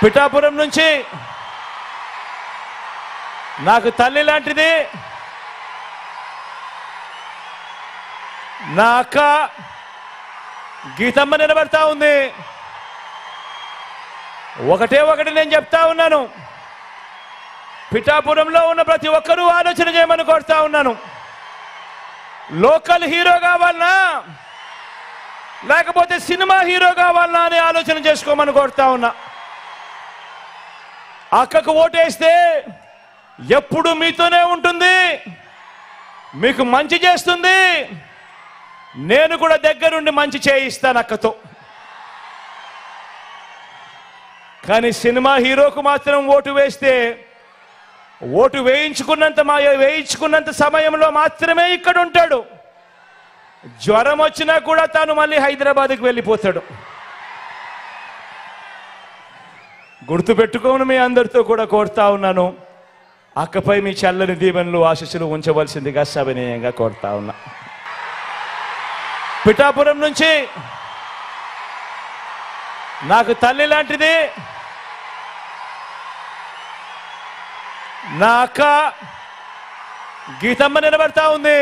పిఠాపురం నుంచి నాకు తల్లి లాంటిది నా అక్క గీతమ్మ నిలబడతా ఉంది. ఒకటి నేను చెప్తా ఉన్నాను, పిఠాపురంలో ఉన్న ప్రతి ఒక్కరూ ఆలోచన చేయమని కోరుతా ఉన్నాను. లోకల్ హీరో కావాలనా లేకపోతే సినిమా హీరో కావాలనా అని ఆలోచన చేసుకోమని కోరుతా ఉన్నా. అక్కకు ఓటేస్తే ఎప్పుడు మీతోనే ఉంటుంది, మీకు మంచి చేస్తుంది. నేను కూడా దగ్గరుండి మంచి చేయిస్తాను అక్కతో. కానీ సినిమా హీరోకు మాత్రం ఓటు వేస్తే ఓటు వేయించుకున్నంత సమయంలో మాత్రమే ఇక్కడ ఉంటాడు. జ్వరం వచ్చినా కూడా తాను మళ్ళీ హైదరాబాద్కి వెళ్ళిపోతాడు. గుర్తుపెట్టుకోను మీ అందరితో కూడా కోరుతా ఉన్నాను. అక్కపై మీ చల్లని దీవెనలు ఆశీస్సులు ఉంచవలసిందిగా సవినయంగా కోరుతా ఉన్నా. పిఠాపురం నుంచి నాకు తల్లి లాంటిది నా అక్క గీతమ్మ నిలబడతా ఉంది.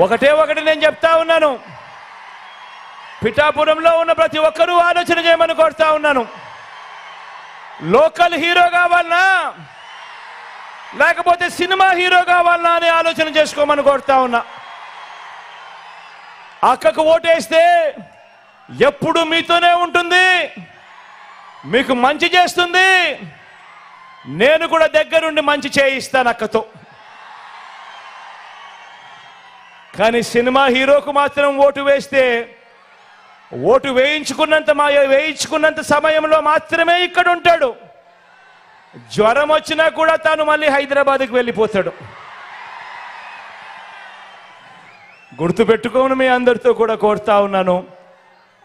ఒకటి నేను చెప్తా ఉన్నాను, పిఠాపురంలో ఉన్న ప్రతి ఒక్కరూ ఆలోచన చేయమని కోరుతా ఉన్నాను. లోకల్ హీరో కావాలనా లేకపోతే సినిమా హీరో కావాలనా అని ఆలోచన చేసుకోమని కోరుతా ఉన్నా. అక్కకు ఓటేస్తే ఎప్పుడు మీతోనే ఉంటుంది, మీకు మంచి చేస్తుంది. నేను కూడా దగ్గరుండి మంచి చేయిస్తాను అక్కతో. కానీ సినిమా హీరోకు మాత్రం ఓటు వేస్తే ఓటు వేయించుకున్నంత సమయంలో మాత్రమే ఇక్కడ ఉంటాడు. జ్వరం వచ్చినా కూడా తాను మళ్ళీ హైదరాబాద్కి వెళ్ళిపోతాడు. గుర్తుపెట్టుకోను మీ అందరితో కూడా కోరుతా ఉన్నాను.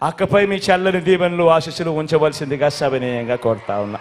అక్కపై మీ చల్లని దీవెనలు ఆశీస్సులు ఉంచవలసిందిగా సవినయంగా కోరుతా ఉన్నా.